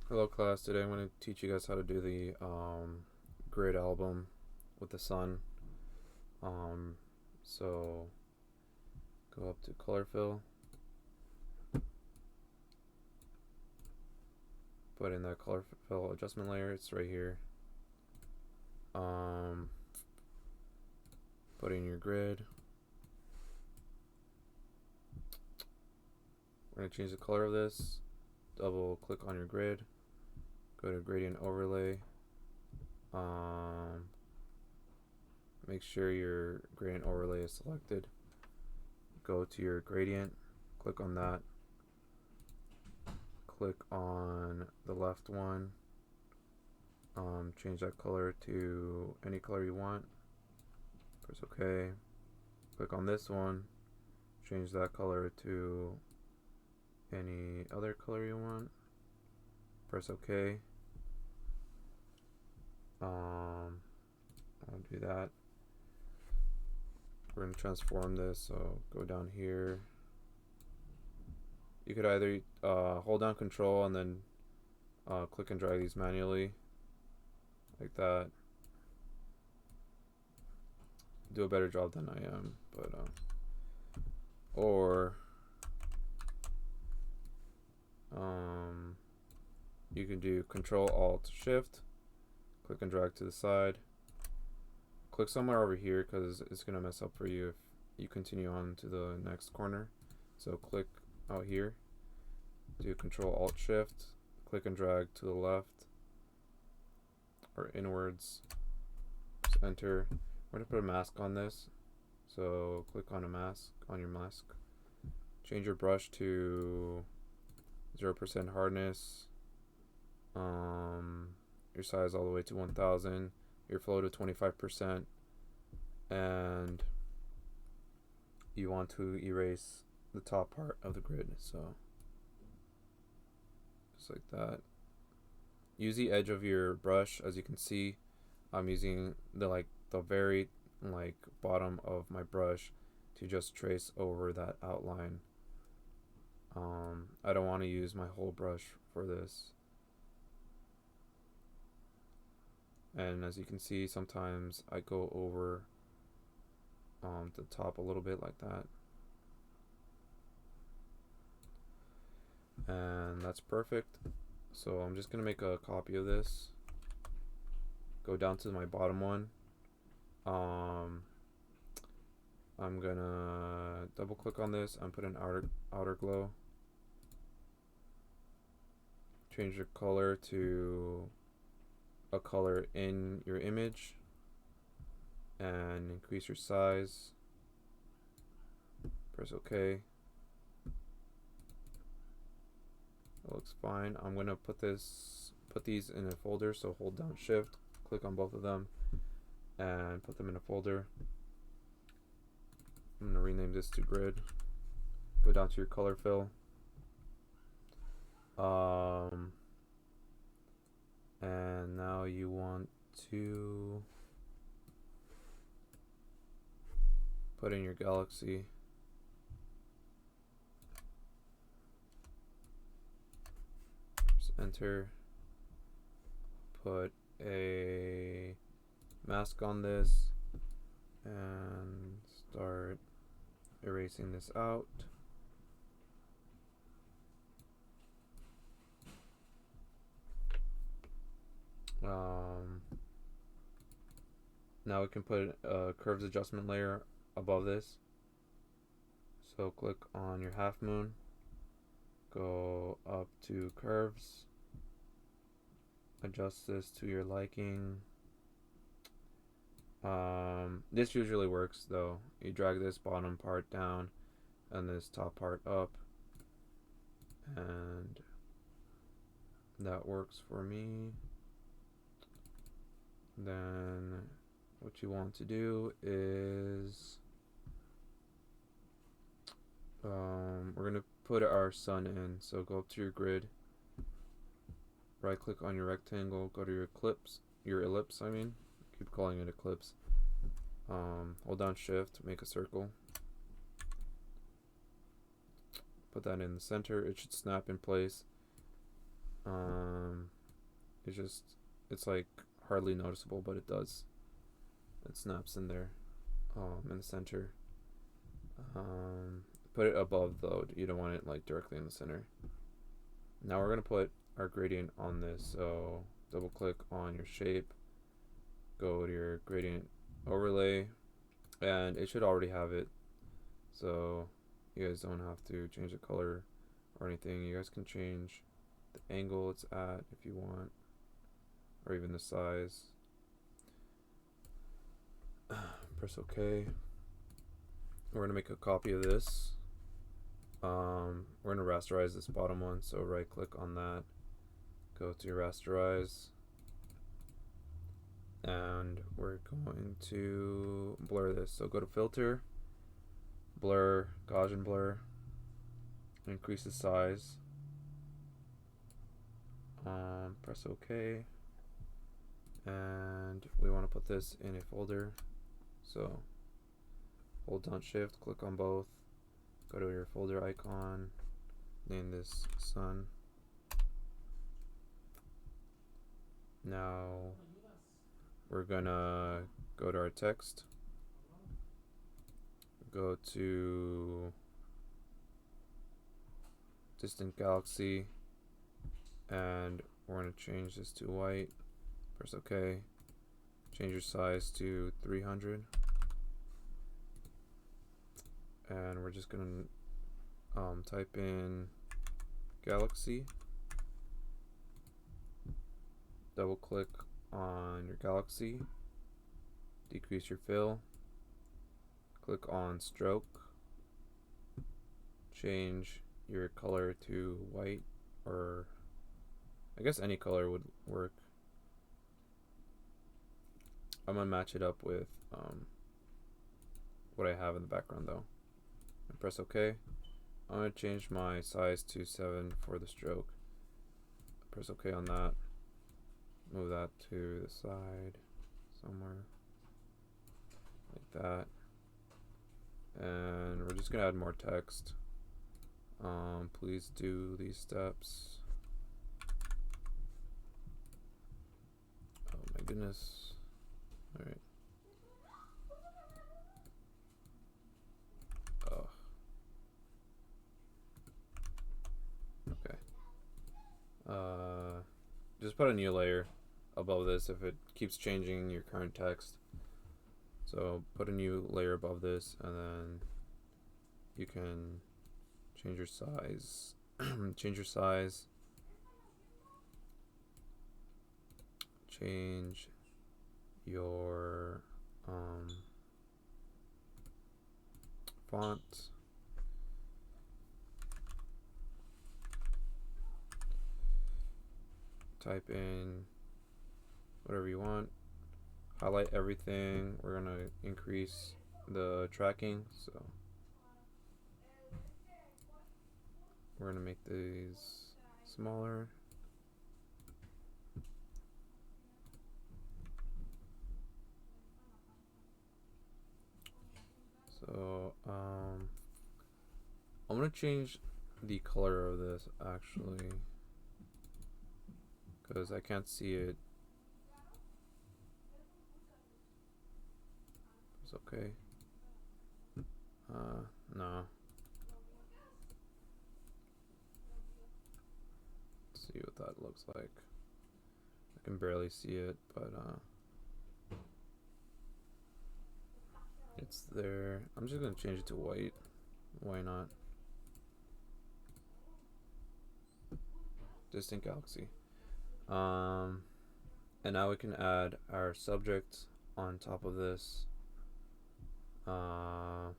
Hello class, today I'm going to teach you guys how to do the grid album with the sun. Um, so go up to color fill, put in that color fill adjustment layer, it's right here. Put in your grid. We're going to change the color of this. Double click on your grid, go to gradient overlay. Make sure your gradient overlay is selected. Go to your gradient, click on that, click on the left one, change that color to any color you want, press OK. Click on this one, change that color to any other color you want, press OK. I'll do that. We're going to transform this, so go down here. You could either hold down control and then click and drag these manually like that. Do a better job than I am, but or you can do Control Alt Shift, click and drag to the side. Click somewhere over here because it's gonna mess up for you if you continue on to the next corner. So click out here, do Control Alt Shift, click and drag to the left or inwards, press enter. We're gonna put a mask on this, so click on a mask on your mask. Change your brush to 0% hardness, your size all the way to 1000, your flow to 25%, and you want to erase the top part of the grid, so just like that. Use the edge of your brush. As you can see, I'm using the very bottom of my brush to just trace over that outline. I don't want to use my whole brush for this. And as you can see, sometimes I go over the top a little bit like that. And that's perfect. So I'm just going to make a copy of this. Go down to my bottom one. I'm going to double click on this and put an outer glow. Change the color to a color in your image and increase your size. Press OK. It looks fine. I'm gonna put these in a folder, so hold down shift, click on both of them and put them in a folder. I'm gonna rename this to grid. Go down to your color fill. And now you want to put in your galaxy. Just enter. Put a mask on this and start erasing this out. Now we can put a curves adjustment layer above this. So click on your half moon, go up to curves, adjust this to your liking. This usually works though. You drag this bottom part down and this top part up, and that works for me. Then what you want to do is we're going to put our sun in. So go up to your grid, right click on your rectangle, go to your ellipse, I mean, keep calling it eclipse. Hold down shift, make a circle, put that in the center. It should snap in place. it's like hardly noticeable, but it does. It snaps in there, in the center. Put it above though. You don't want it like directly in the center. Now we're gonna put our gradient on this. So double click on your shape, go to your gradient overlay, and it should already have it. So you guys don't have to change the color or anything. You guys can change the angle it's at if you want, or even the size. Press OK. We're gonna make a copy of this. We're gonna rasterize this bottom one, so right click on that, go to rasterize, and we're going to blur this. So go to filter, blur, Gaussian blur, increase the size, press OK, and we want to put this in a folder. So hold down shift, click on both, go to your folder icon, name this sun. Now we're gonna go to our text, go to distant galaxy, and we're gonna change this to white. Press OK. Change your size to 300, and we're just gonna type in galaxy, double click on your galaxy, decrease your fill, click on stroke, change your color to white, or I guess any color would work. I'm gonna match it up with what I have in the background though, and press OK. I'm gonna change my size to 7 for the stroke. Press OK on that. Move that to the side somewhere like that, and we're just gonna add more text. Please do these steps. Oh my goodness. All right. Okay. Just put a new layer above this if it keeps changing your current text. So put a new layer above this, and then you can change your size. Change your size. Change your font. Type in whatever you want. Highlight everything. We're gonna increase the tracking, so we're gonna make these smaller. So I'm gonna change the color of this actually, because I can't see it. It's okay. No. Let's see what that looks like. I can barely see it, but it's there. I'm just gonna change it to white. Why not? Distant galaxy. And now we can add our subject on top of this. I'm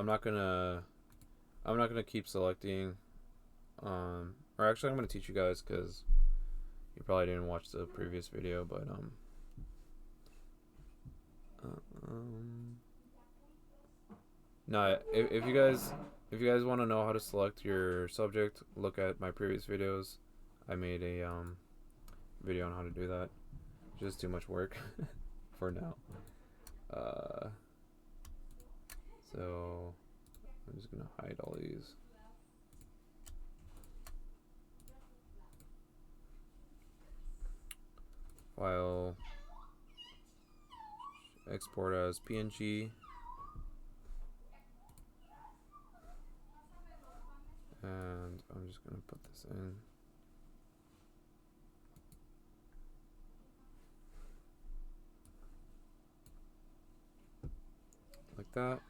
not gonna keep selecting, or actually I'm gonna teach you guys because you probably didn't watch the previous video, but no, if you guys want to know how to select your subject, look at my previous videos. I made a video on how to do that. Just too much work for now. So I'm just gonna hide all these. file, export as PNG, and I'm just gonna put this in. Like that.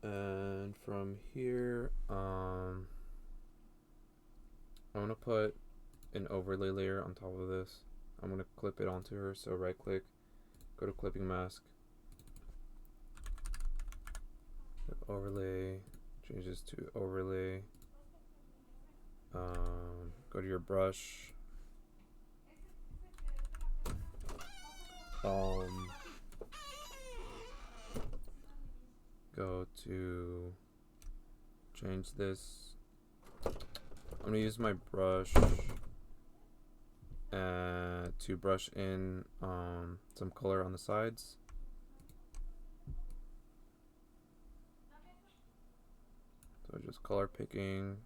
And from here, I'm gonna put an overlay layer on top of this. I'm gonna clip it onto her, so right click, go to clipping mask, overlay, change this to overlay, go to your brush, go to change this. I'm gonna use my brush to brush in some color on the sides. So just color picking,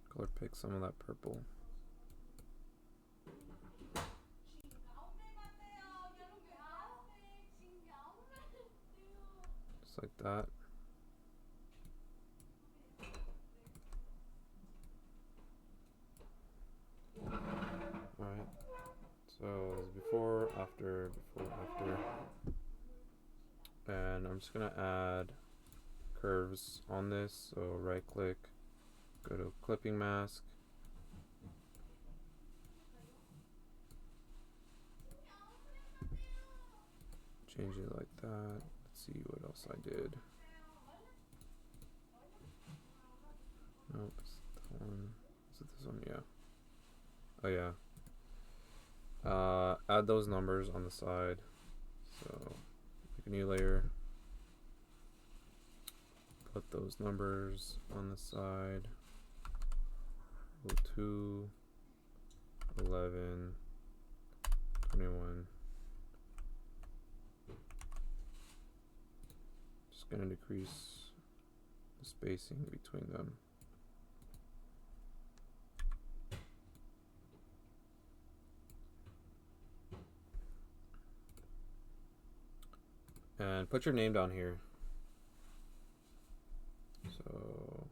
color pick some of that purple. Just like that. Alright, so before, after, and I'm just gonna add curves on this. So right click, go to clipping mask, change it like that. Let's see what else I did. Nope, it's that one. Is it this one? Yeah. Oh yeah. Add those numbers on the side. So make a new layer. Put those numbers on the side. 2, 11, 21. Just gonna decrease the spacing between them. And put your name down here. So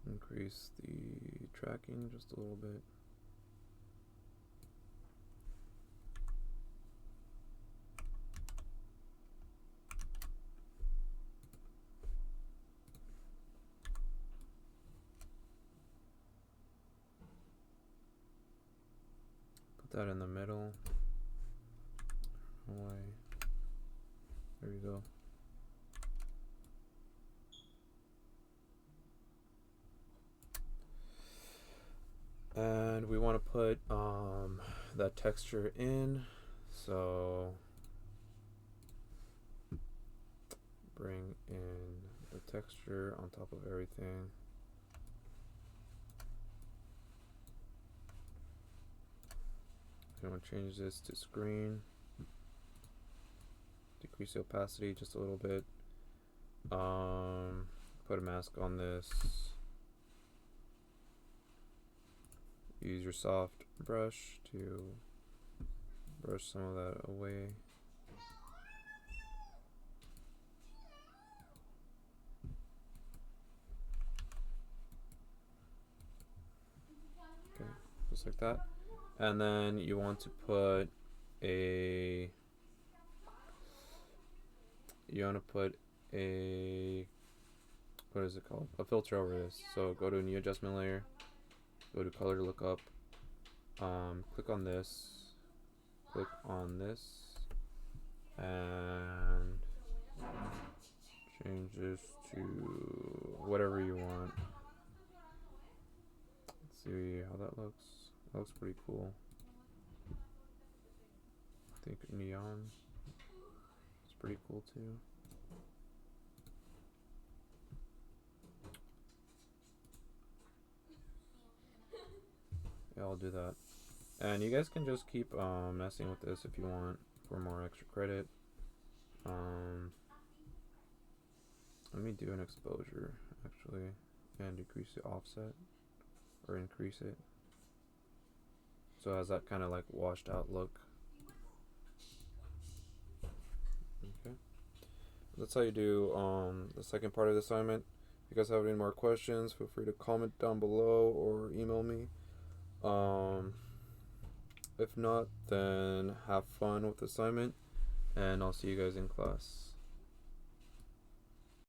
increase the tracking just a little bit. Put that in the middle. Why? There you go. And we want to put that texture in, so bring in the texture on top of everything. I'm going to change this to screen, decrease the opacity just a little bit, put a mask on this. Use your soft brush to brush some of that away. Okay, just like that. And then you want to put a what is it called? A filter over this. So go to a new adjustment layer, go to color lookup, click on this, and change this to whatever you want. Let's see how that looks. That looks pretty cool. I think neon. It's pretty cool too. Yeah, I'll do that. And you guys can just keep messing with this if you want for more extra credit. Let me do an exposure actually and decrease the offset or increase it. So it has that kind of like washed out look. Okay. That's how you do the second part of the assignment. If you guys have any more questions, feel free to comment down below or email me. If not, then have fun with the assignment, and I'll see you guys in class.